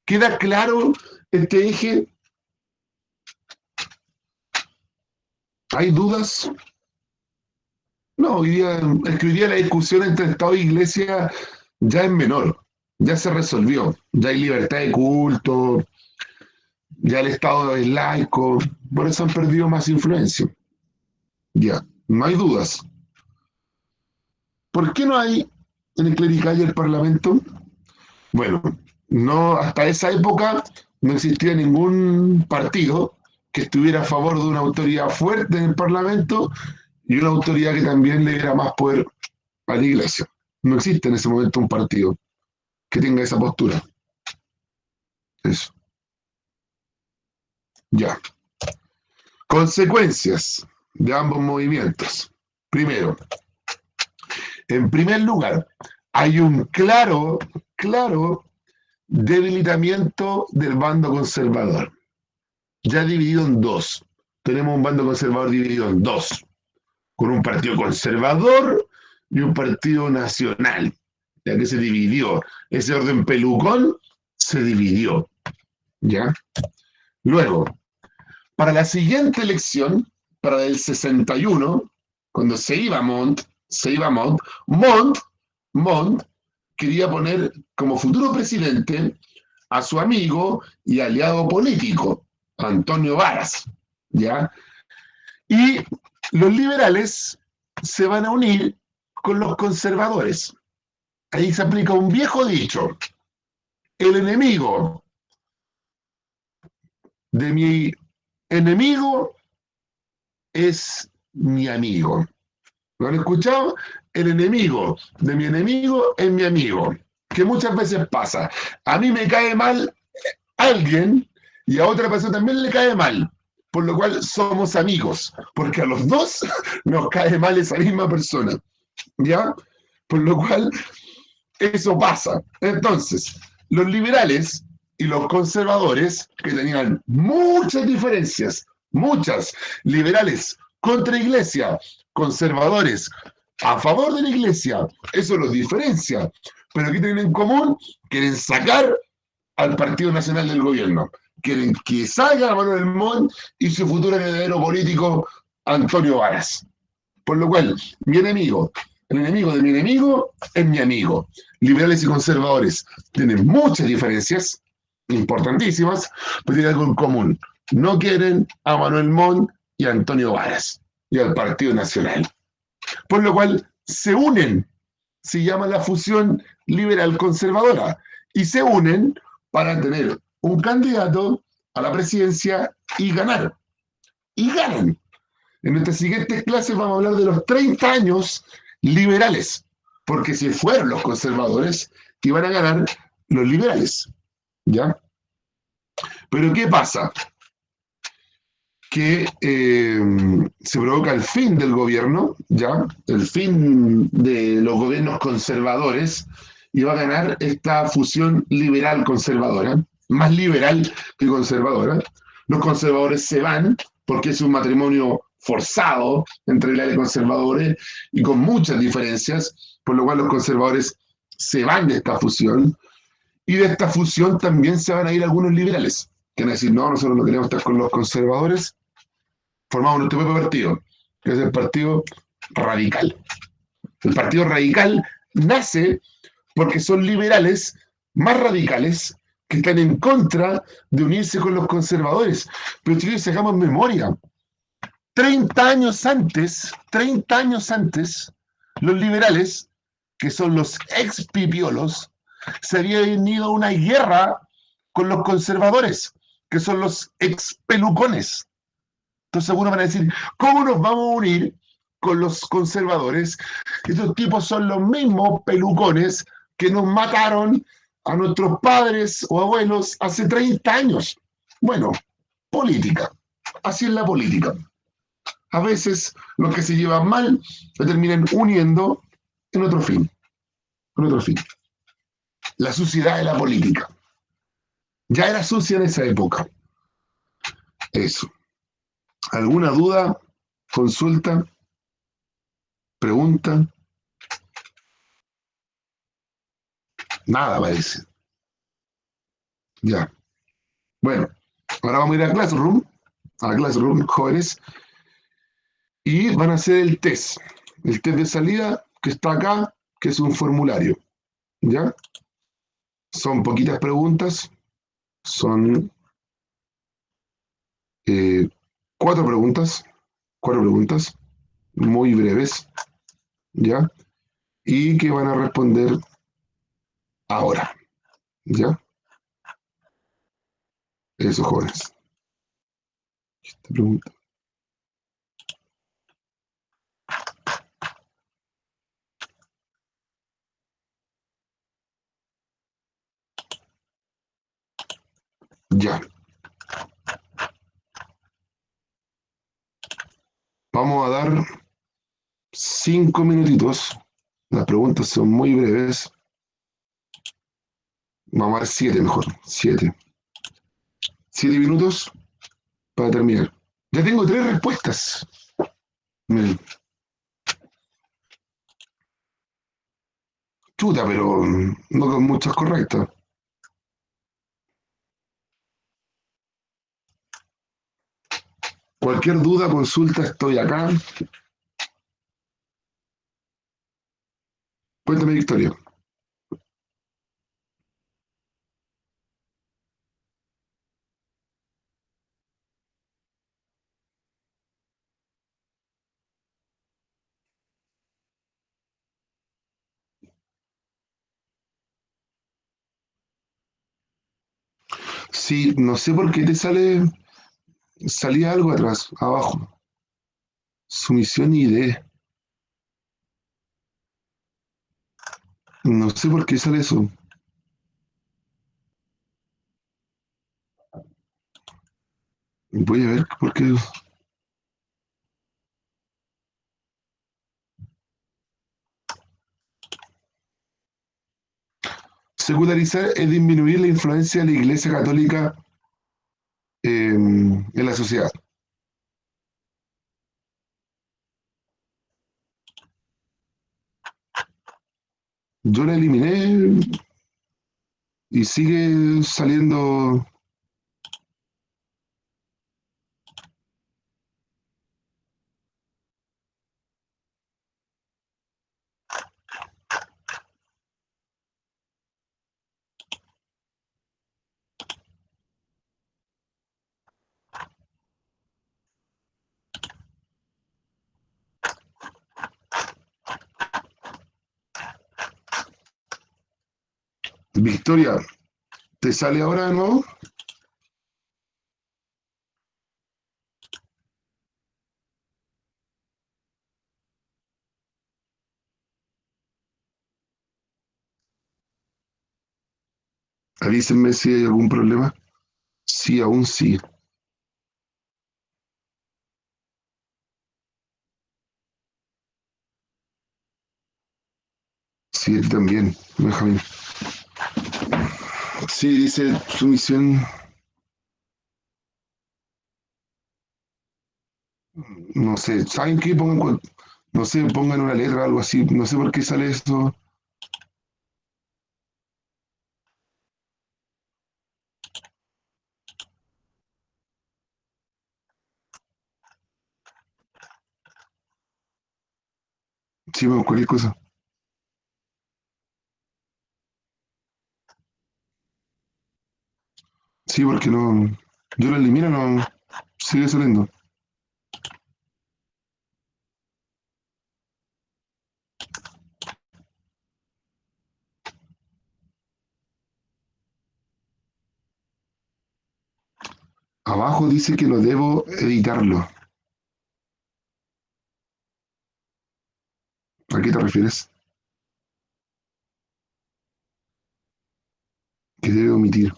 ¿Queda claro este eje? ¿Hay dudas? No, es que hoy día la discusión entre Estado e Iglesia ya es menor, ya se resolvió, ya hay libertad de culto, ya el Estado es laico, por eso han perdido más influencia. Ya, no hay dudas. ¿Por qué no hay en el clerical y el parlamento? Bueno, no, hasta esa época no existía ningún partido que estuviera a favor de una autoridad fuerte en el parlamento y una autoridad que también le diera más poder a la iglesia. No existe en ese momento un partido que tenga esa postura. Eso. Ya. Consecuencias de ambos movimientos. Primero, en primer lugar, hay un claro debilitamiento del bando conservador. Ya dividido en dos. Tenemos un bando conservador dividido en dos, con un partido conservador y un partido nacional, ya que se dividió. Ese orden pelucón se dividió, ¿ya? Luego, para la siguiente elección, para el 61, cuando Montt quería poner como futuro presidente a su amigo y aliado político, Antonio Varas, ¿ya? Y los liberales se van a unir con los conservadores. Ahí se aplica un viejo dicho: el enemigo de mi enemigo es mi amigo. ¿Lo han escuchado? El enemigo de mi enemigo es mi amigo. Que muchas veces pasa. A mí me cae mal alguien y a otra persona también le cae mal. Por lo cual somos amigos. Porque a los dos nos cae mal esa misma persona. ¿Ya? Por lo cual eso pasa. Entonces, los liberales y los conservadores, que tenían muchas diferencias, muchas, liberales contra iglesia, conservadores a favor de la iglesia, eso los diferencia. Pero ¿qué tienen en común? Quieren sacar al Partido Nacional del gobierno. Quieren que salga Manuel Montt y su futuro heredero político, Antonio Varas. Por lo cual, mi enemigo, el enemigo de mi enemigo es mi amigo. Liberales y conservadores tienen muchas diferencias, importantísimas, pero tienen algo en común. No quieren a Manuel Montt y a Antonio Varas y al Partido Nacional. Por lo cual se unen, se llama la fusión liberal-conservadora, y se unen para tener un candidato a la presidencia y ganar. Y ganan. En nuestras siguientes clases vamos a hablar de los 30 años liberales, porque si fueron los conservadores que iban a ganar los liberales, ¿ya? Pero ¿qué pasa? Que se provoca el fin del gobierno, ¿ya? El fin de los gobiernos conservadores, y va a ganar esta fusión liberal-conservadora, más liberal que conservadora. Los conservadores se van porque es un matrimonio forzado entre liberales y conservadores y con muchas diferencias, por lo cual los conservadores se van de esta fusión, y de esta fusión también se van a ir algunos liberales. que van a decir, no, nosotros no queremos estar con los conservadores, formamos nuestro propio partido, que es el Partido Radical. El Partido Radical nace porque son liberales más radicales que están en contra de unirse con los conservadores. Pero chicos, hagamos memoria. 30 años antes, los liberales, que son los ex pipiolos, se habían ido a una guerra con los conservadores, que son los ex pelucones. Entonces algunos van a decir, ¿cómo nos vamos a unir con los conservadores? Estos tipos son los mismos pelucones que nos mataron a nuestros padres o abuelos hace 30 años. Bueno, política. Así es la política. A veces los que se llevan mal se terminan uniendo en otro fin. En otro fin. La suciedad de la política. Ya era sucia en esa época. Eso. ¿Alguna duda? ¿Consulta? ¿Pregunta? Nada parece. Ya. Bueno, ahora vamos a ir a Classroom, jóvenes, y van a hacer el test de salida que está acá, que es un formulario. ¿Ya? Son poquitas preguntas, son eh, cuatro preguntas, cuatro preguntas, muy breves, ¿ya? Y que van a responder ahora, ¿ya? Eso, jóvenes. Esta pregunta. Ya. Vamos a dar 5 minutitos. Las preguntas son muy breves. Vamos a dar 7 mejor. 7 minutos para terminar. Ya tengo 3 respuestas. Miren, chuta, pero no con muchas correctas. Cualquier duda, consulta, estoy acá. Cuéntame, Victoria. Sí, no sé por qué salía algo atrás, abajo. Sumisión y ID. No sé por qué sale eso. Voy a ver por qué. Secularizar es disminuir la influencia de la Iglesia Católica en la sociedad. Yo la eliminé y sigue saliendo. Victoria, ¿te sale ahora de nuevo? Avísenme si hay algún problema. Sí, aún sí. Sí, también, Benjamín. Sí, dice sumisión. No sé, ¿saben qué? No sé, pongan una letra, algo así. No sé por qué sale eso. Sí, pues, cualquier cosa. Sí, porque no. Yo lo elimino, no. Sigue saliendo. Abajo dice que no debo editarlo. ¿A qué te refieres? Que debe omitir.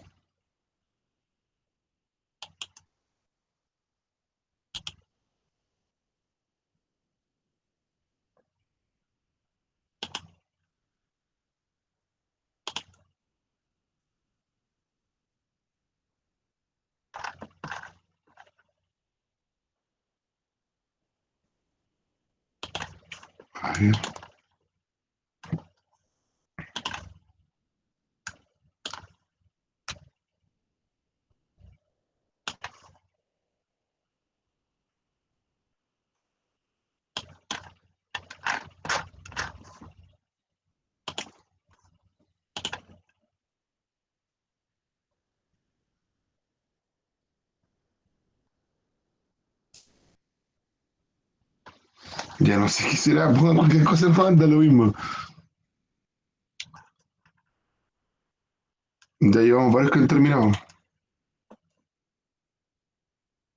A ver. Ya no sé qué será. Ponga cualquier cosa, no anda lo mismo. Ya llevamos varios que han terminado.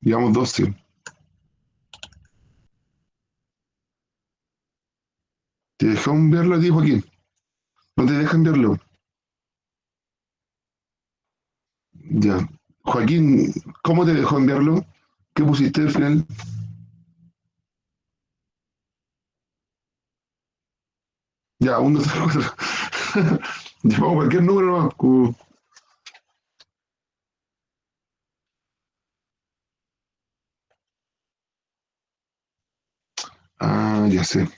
Llevamos 12. ¿Te dejan verlo a ti, Joaquín? ¿No te dejan verlo? Ya. Joaquín, ¿cómo te dejó enviarlo? ¿Qué pusiste al final? Ya, 1, 2, 3, 4. Llevamos cualquier número nomás. Ah, ya sé.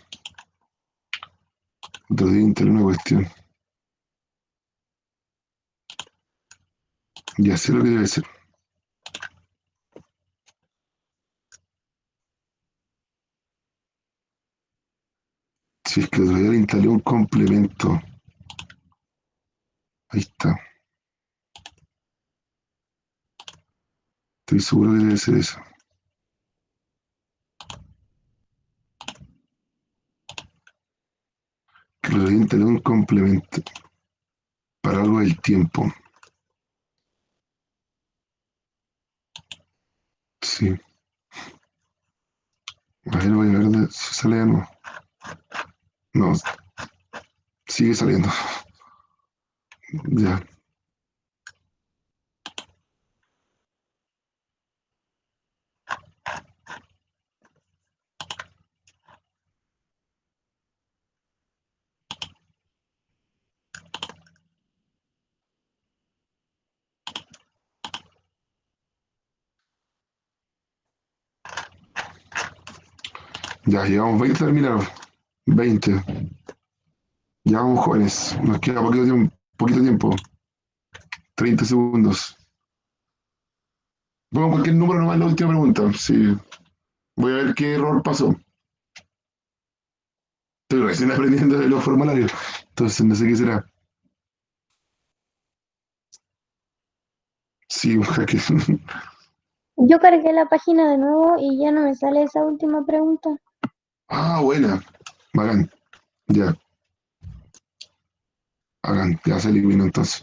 Otro día instalé una cuestión. Ya sé lo que debe ser. Si es que otro día le instalé un complemento. Ahí está. Estoy seguro que debe ser eso. Que otro día instalé un complemento para algo del tiempo. Sí. A ver, voy a ver si sale de nuevo. No, sigue saliendo. Ya, ya, llevamos 20 terminados. 20. Ya vamos jóvenes. Nos queda poquito tiempo. 30 segundos. Pongo cualquier número nomás en la última pregunta. Sí. Voy a ver qué error pasó. Estoy recién aprendiendo de los formularios. Entonces no sé qué será. Sí, un jaque. Yo cargué la página de nuevo y ya no me sale esa última pregunta. Ah, buena. Bacán. Ya, bacán. Ya se eliminó entonces.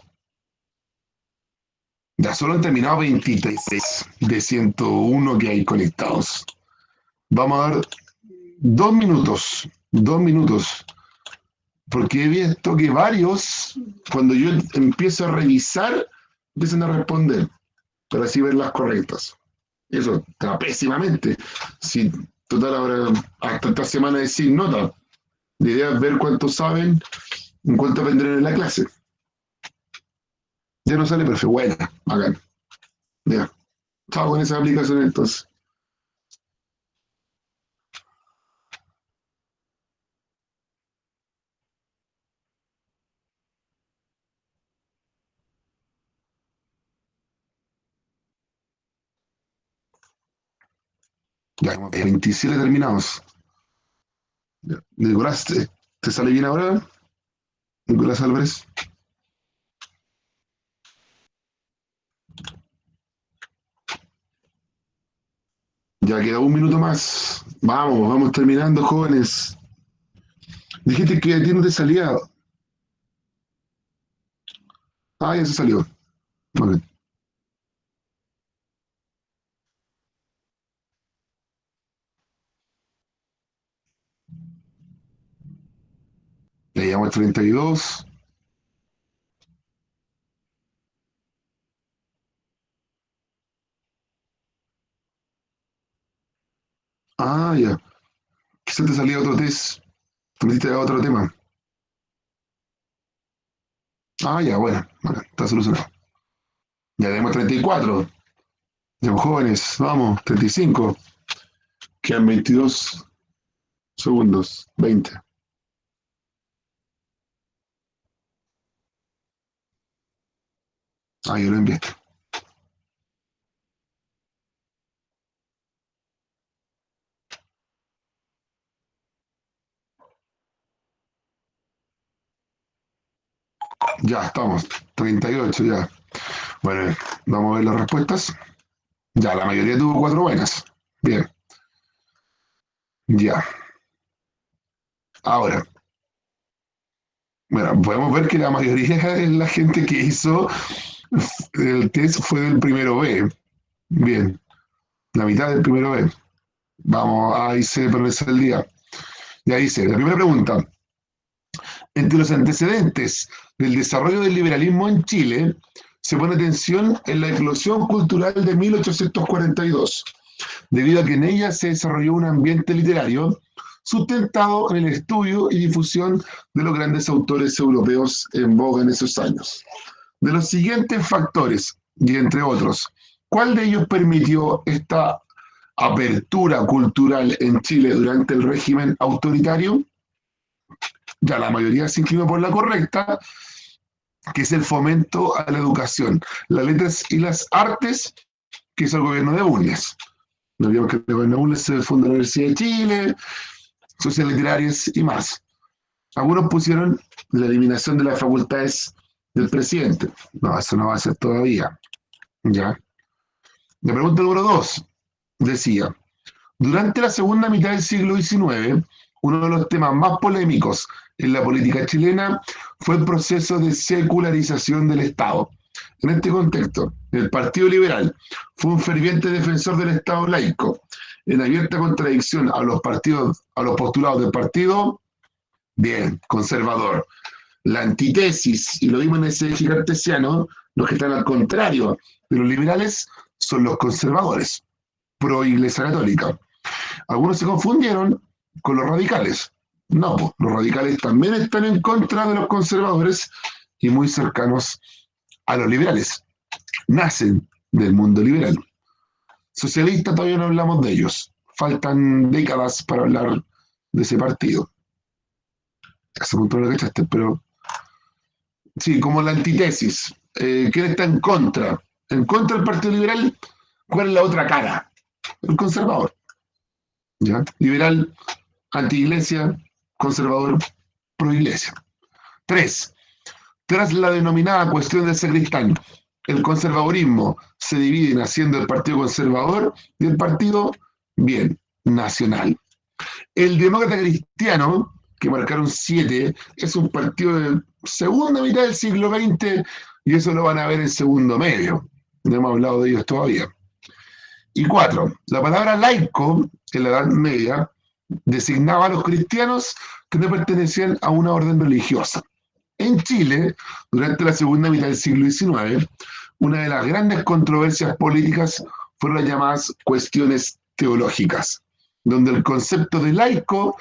Ya solo han terminado 23 de 101 que hay conectados. Vamos a dar 2 minutos. 2 minutos. Porque he visto que varios, cuando yo empiezo a revisar, empiezan a responder para así ver las correctas. Eso está pésimamente. Si total ahora hasta esta semana decir nota, la idea es ver cuántos saben en cuánto aprenderán en la clase. Ya no sale perfecto. Buena, hagan. Ya. Chao con esa aplicación entonces. Ya, 27 terminados. Ya. Nicolás, ¿te sale bien ahora? Nicolás Álvarez. Ya queda un minuto más. Vamos, vamos terminando, jóvenes. Dijiste que a ti no te salía. Ah, ya se salió. Ok. Le llevamos 32. Ah, ya. Quizás te salía otro test. Te metiste a otro tema. Ah, ya, bueno. Bueno, está solucionado. Ya tenemos 34. Ya, pues, jóvenes, vamos, 35. Quedan 22 segundos. 20. Ah, yo lo envié. Ya estamos. 38 ya. Bueno, vamos a ver las respuestas. Ya, la mayoría tuvo cuatro buenas. Bien, ya. Ahora, bueno, podemos ver que la mayoría de la gente que hizo el test fue del primero B. Bien, la mitad del primero B. Vamos, ahí se parece el día. Ya dice, la primera pregunta. Entre los antecedentes del desarrollo del liberalismo en Chile, se pone atención en la eclosión cultural de 1842, debido a que en ella se desarrolló un ambiente literario sustentado en el estudio y difusión de los grandes autores europeos en boga en esos años. De los siguientes factores, y entre otros, ¿cuál de ellos permitió esta apertura cultural en Chile durante el régimen autoritario? Ya la mayoría se inclinó por la correcta, que es el fomento a la educación, las letras y las artes, que es el gobierno de Bulnes. No olvidemos que el gobierno de Bulnes se funda la Universidad de Chile, sociedades literarias y más. Algunos pusieron la eliminación de las facultades del presidente. No, eso no va a ser todavía. ¿Ya? La pregunta número dos decía, durante la segunda mitad del siglo XIX, uno de los temas más polémicos en la política chilena fue el proceso de secularización del Estado. En este contexto, el Partido Liberal fue un ferviente defensor del Estado laico, en abierta contradicción a los postulados del partido, bien, conservador. La antítesis, y lo vimos en ese eje cartesiano, los que están al contrario de los liberales son los conservadores, pro Iglesia Católica. Algunos se confundieron con los radicales. No, pues, los radicales también están en contra de los conservadores y muy cercanos a los liberales. Nacen del mundo liberal. Socialistas todavía no hablamos de ellos. Faltan décadas para hablar de ese partido. Hace punto no lo cachaste, pero sí, como la antítesis. ¿Quién está en contra? En contra del Partido Liberal, ¿cuál es la otra cara? El conservador. ¿Ya? Liberal, anti-iglesia, conservador, pro-iglesia. Tres, tras la denominada cuestión del sacristán, el conservadurismo se divide naciendo el Partido Conservador y el Partido, bien, Nacional. El Demócrata Cristiano, que marcaron siete, es un partido de segunda mitad del siglo XX y eso lo van a ver en segundo medio. No hemos hablado de ellos todavía. Y cuatro, la palabra laico, en la Edad Media, designaba a los cristianos que no pertenecían a una orden religiosa. En Chile, durante la segunda mitad del siglo XIX, una de las grandes controversias políticas fueron las llamadas cuestiones teológicas, donde el concepto de laico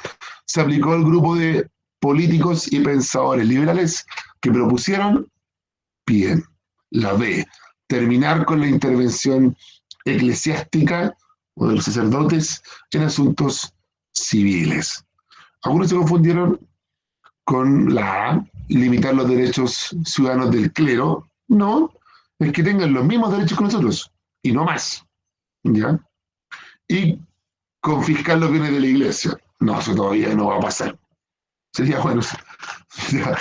se aplicó al grupo de políticos y pensadores liberales que propusieron, bien, la B, terminar con la intervención eclesiástica o de los sacerdotes en asuntos civiles. Algunos se confundieron con la A, limitar los derechos ciudadanos del clero. No, es que tengan los mismos derechos que nosotros y no más. ¿Ya? Y confiscar los bienes de la iglesia. No, eso todavía no va a pasar. Sería bueno. Ya,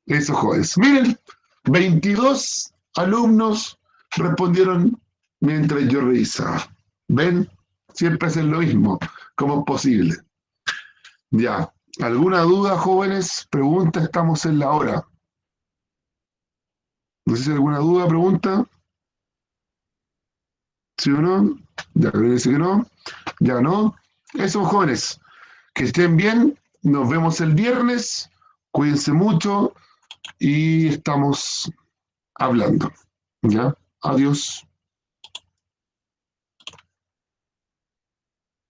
eso, jóvenes. Miren, 22 alumnos respondieron mientras yo revisaba. ¿Ven? Siempre hacen lo mismo. ¿Cómo es posible? Ya. ¿Alguna duda, jóvenes? Pregunta, estamos en la hora. No sé si hay alguna duda, pregunta. ¿Sí o no? Ya creo que dice que no. Ya no. Eso, jóvenes. Que estén bien. Nos vemos el viernes. Cuídense mucho y estamos hablando. ¿Ya? Adiós.